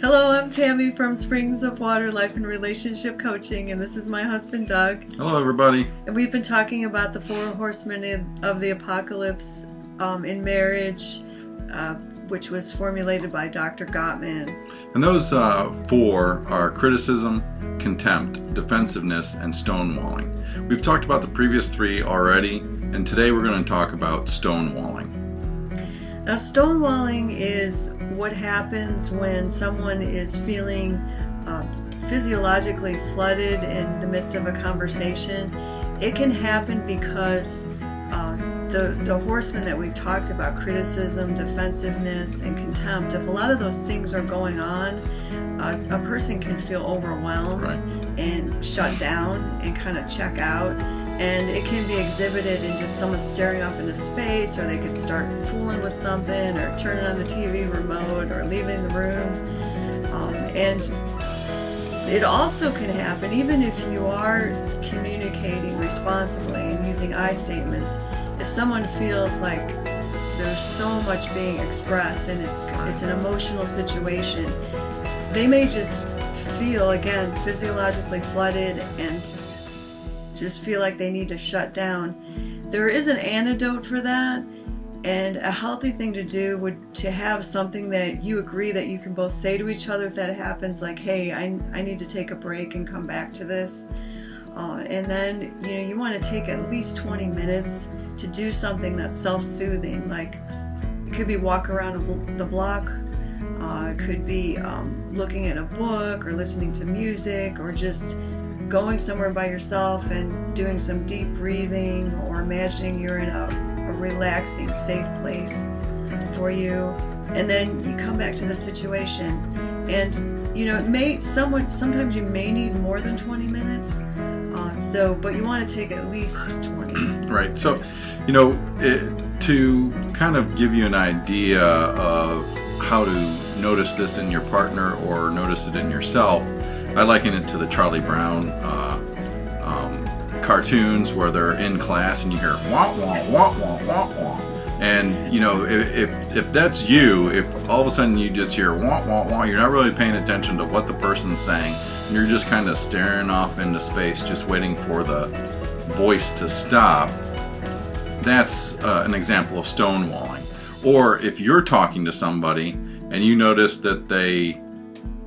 Hello, I'm Tammy from Springs of Water Life and Relationship Coaching, and this is my husband Doug. Hello, everybody. And we've been talking about the 4 horsemen of the Apocalypse in marriage, which was formulated by Dr. Gottman. And those 4 are criticism, contempt, defensiveness, and stonewalling. We've talked about the previous 3 already, and today we're going to talk about stonewalling. Now, stonewalling is what happens when someone is feeling physiologically flooded in the midst of a conversation. It can happen because the horsemen that we've talked about, criticism, defensiveness, and contempt, if a lot of those things are going on, a person can feel overwhelmed and shut down and kind of check out. And it can be exhibited in just someone staring off into space, or they could start fooling with something, or turning on the TV remote, or leaving the room. And it also can happen, even if you are communicating responsibly and using I statements, if someone feels like there's so much being expressed and it's an emotional situation, they may just feel, again, physiologically flooded and just feel like they need to shut down. There is an antidote for that, and a healthy thing to do would to have something that you agree that you can both say to each other if that happens, like, hey, I need to take a break and come back to this. And then you want to take at least 20 minutes to do something that's self-soothing. Like, it could be walk around the block, it could be looking at a book or listening to music, or just going somewhere by yourself and doing some deep breathing, or imagining you're in a relaxing, safe place for you. And then you come back to the situation, and sometimes you may need more than 20 minutes. But you want to take at least 20. Right. So, to kind of give you an idea of how to notice this in your partner or notice it in yourself, I liken it to the Charlie Brown cartoons where they're in class and you hear wah wah wah wah wah wah. And if that's you, if all of a sudden you just hear wah wah wah, you're not really paying attention to what the person's saying. You're just kind of staring off into space, just waiting for the voice to stop. That's an example of stonewalling. Or if you're talking to somebody and you notice that they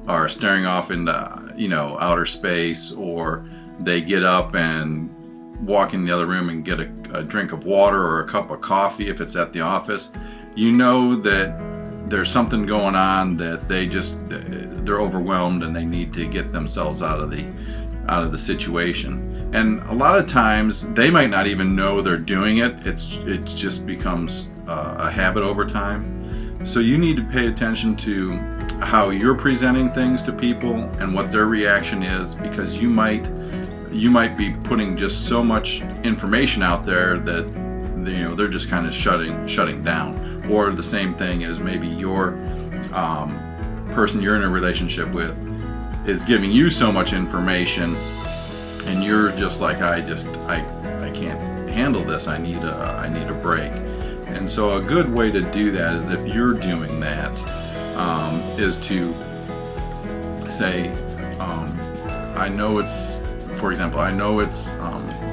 are staring off into outer space, or they get up and walk in the other room and get a drink of water or a cup of coffee if it's at the office, you know that there's something going on, that they're overwhelmed and they need to get themselves out of the situation. And a lot of times they might not even know they're doing it. It just becomes a habit over time. So you need to pay attention to how you're presenting things to people and what their reaction is, because you might be putting just so much information out there that they're just kind of shutting down. Or the same thing is, maybe your person you're in a relationship with is giving you so much information, and you're just like, I can't handle this. I need a break. And so a good way to do that is, if you're doing that, is to say, I know it's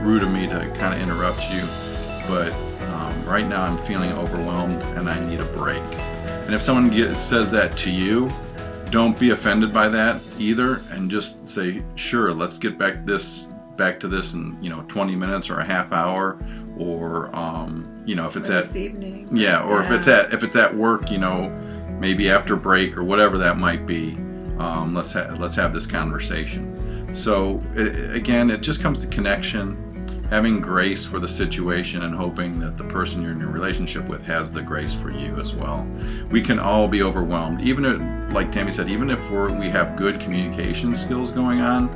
rude of me to kind of interrupt you, but right now I'm feeling overwhelmed and I need a break. And if someone says that to you, don't be offended by that either, and just say, sure, let's get back to this in 20 minutes or a half hour, or if it's this evening. If it's at work, maybe after break or whatever that might be. Let's have this conversation. So again, it just comes to connection, having grace for the situation, and hoping that the person you're in a relationship with has the grace for you as well. We can all be overwhelmed, even if, like Tammy said, even if we have good communication skills going on,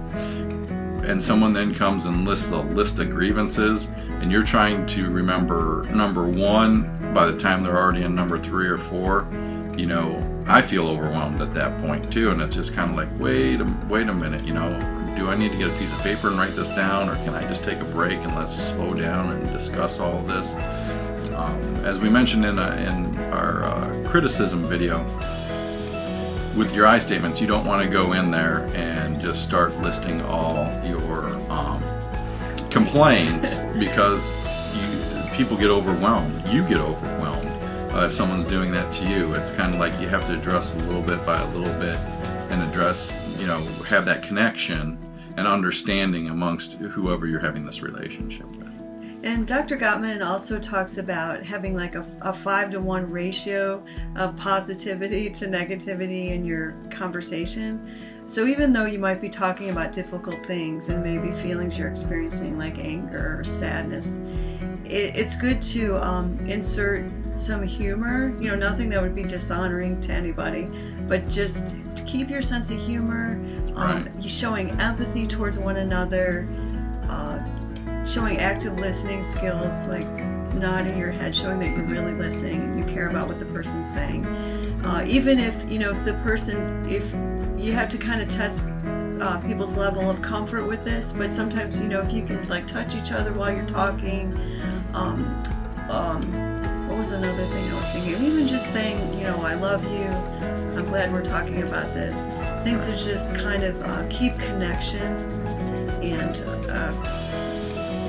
and someone then comes and lists a list of grievances, and you're trying to remember number 1 by the time they're already in number 3 or 4, I feel overwhelmed at that point too, and it's just kind of like, wait a minute, do I need to get a piece of paper and write this down, or can I just take a break and let's slow down and discuss all of this? As we mentioned in our criticism video, with your I statements, you don't want to go in there and just start listing all your complaints because people get overwhelmed. You get overwhelmed if someone's doing that to you. It's kind of like you have to address a little bit by a little bit and address, have that connection and understanding amongst whoever you're having this relationship with. And Dr. Gottman also talks about having like a 5-to-1 ratio of positivity to negativity in your conversation. So even though you might be talking about difficult things and maybe feelings you're experiencing like anger or sadness, it's good to insert some humor, nothing that would be dishonoring to anybody, but just to keep your sense of humor, showing empathy towards one another, showing active listening skills, like nodding your head, showing that you're really listening and you care about what the person's saying. Even if, if the person, if you have to kind of test people's level of comfort with this, but sometimes, if you can like touch each other while you're talking, what was another thing I was thinking? Even just saying, I love you, I'm glad we're talking about this. Things that just kind of keep connection and,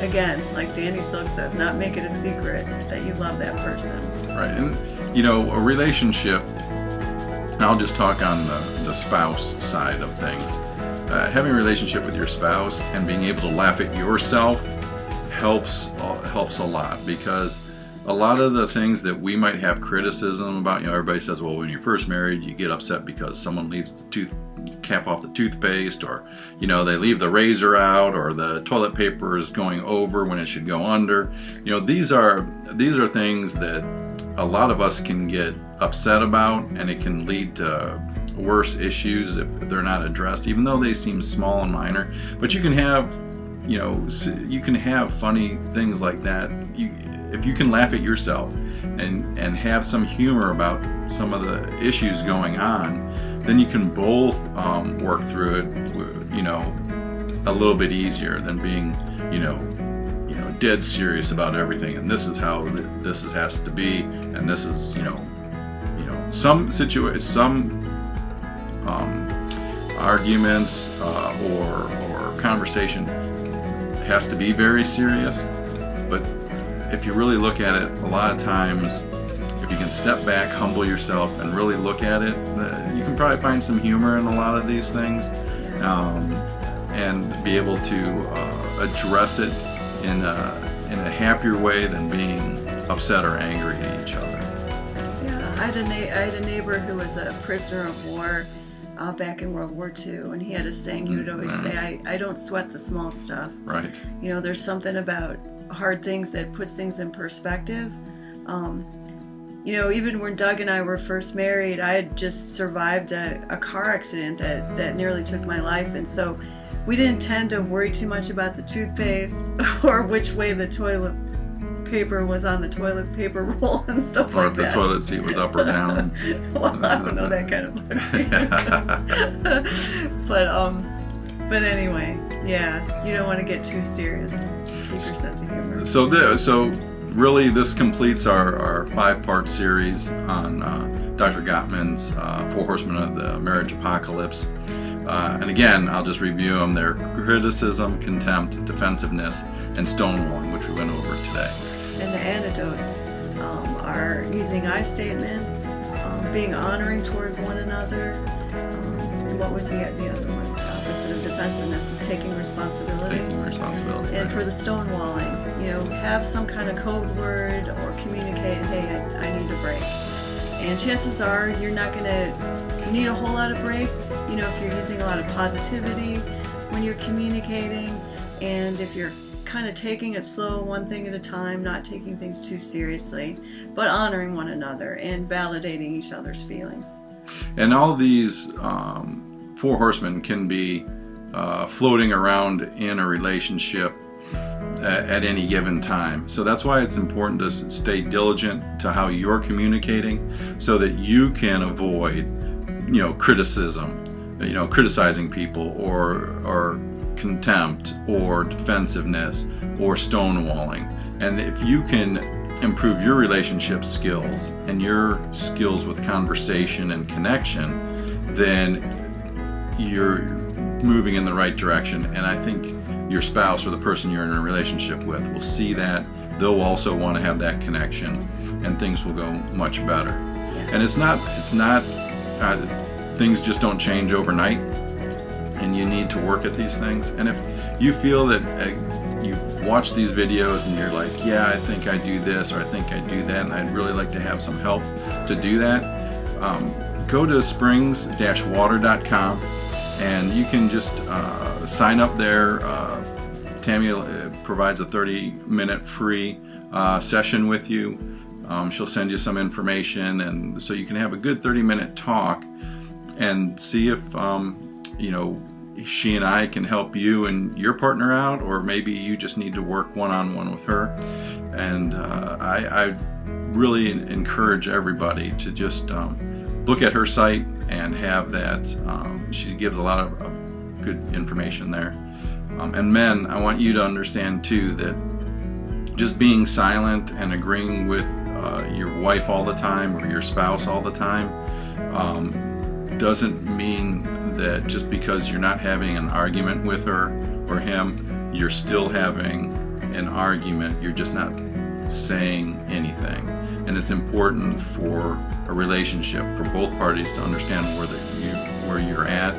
again, like Danny Silk says, not make it a secret that you love that person. Right. And, a relationship, I'll just talk on the spouse side of things. Having a relationship with your spouse and being able to laugh at yourself helps a lot, because a lot of the things that we might have criticism about, everybody says, well, when you're first married, you get upset because someone leaves the cap off the toothpaste, or they leave the razor out, or the toilet paper is going over when it should go under. These are things that a lot of us can get upset about, and it can lead to worse issues if they're not addressed, even though they seem small and minor. But you can have funny things like that. If you can laugh at yourself and have some humor about some of the issues going on, then you can both work through it, a little bit easier than being, dead serious about everything. And this is how this has to be, and this is, some arguments or conversation has to be very serious. But if you really look at it, a lot of times, if you can step back, humble yourself, and really look at it, you can probably find some humor in a lot of these things, and be able to address it in a happier way than being upset or angry at each other. Yeah, I had a neighbor who was a prisoner of war back in World War II, and he had a saying. He would always say, I don't sweat the small stuff. Right. There's something about hard things that puts things in perspective. Even when Doug and I were first married, I had just survived a car accident that nearly took my life, and so we didn't tend to worry too much about the toothpaste or which way the toilet paper was on the toilet paper roll and stuff like that. Or if the toilet seat was up or down. Well, I don't know that kind of thing. But anyway, yeah, you don't want to get too serious. Keep your sense of humor. So really, this completes our 5-part series on Dr. Gottman's 4 Horsemen of the Marriage Apocalypse. And again, I'll just review them. They're criticism, contempt, defensiveness, and stonewalling, which we went over today. And the antidotes are using I statements, being honoring towards one another. And what was the other one? The opposite of defensiveness is taking responsibility. And for the stonewalling, have some kind of code word or communicate, hey, I need a break. And chances are you're not going to need a whole lot of breaks, if you're using a lot of positivity when you're communicating, and if you're kind of taking it slow, one thing at a time, not taking things too seriously, but honoring one another and validating each other's feelings. And all these 4 horsemen can be floating around in a relationship at any given time. So that's why it's important to stay diligent to how you're communicating, so that you can avoid, criticism, criticizing people, or contempt, or defensiveness, or stonewalling. And if you can improve your relationship skills and your skills with conversation and connection, then you're moving in the right direction. And I think your spouse or the person you're in a relationship with will see that. They'll also want to have that connection, and things will go much better. And it's not things just don't change overnight, and you need to work at these things. And if you feel that you've watched these videos and you're like, yeah, I think I do this, or I think I do that, and I'd really like to have some help to do that, go to springs-water.com, and you can just sign up there. Tammy provides a 30-minute free session with you. She'll send you some information, and so you can have a good 30-minute talk and see if she and I can help you and your partner out, or maybe you just need to work one-on-one with her. And I really encourage everybody to just look at her site and have that. She gives a lot of good information there. And men, I want you to understand too that just being silent and agreeing with your wife all the time or your spouse all the time doesn't mean that just because you're not having an argument with her or him, you're still having an argument. You're just not saying anything. And it's important for a relationship for both parties to understand where you're at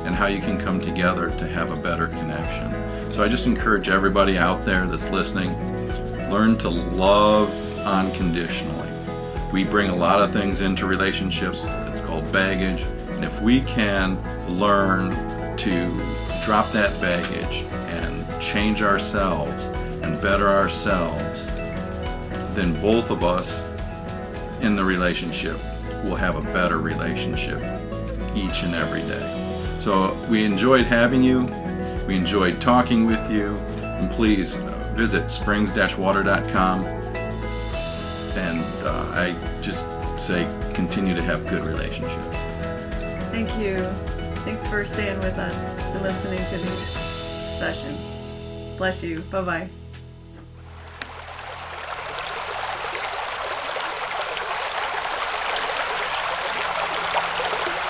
and how you can come together to have a better connection. So I just encourage everybody out there that's listening, learn to love unconditionally. We bring a lot of things into relationships. It's called baggage. And if we can learn to drop that baggage and change ourselves and better ourselves, then both of us in the relationship will have a better relationship each and every day. So we enjoyed having you. We enjoyed talking with you. And please visit springs-water.com. And I just say continue to have good relationships. Thank you. Thanks for staying with us and listening to these sessions. Bless you. Bye-bye.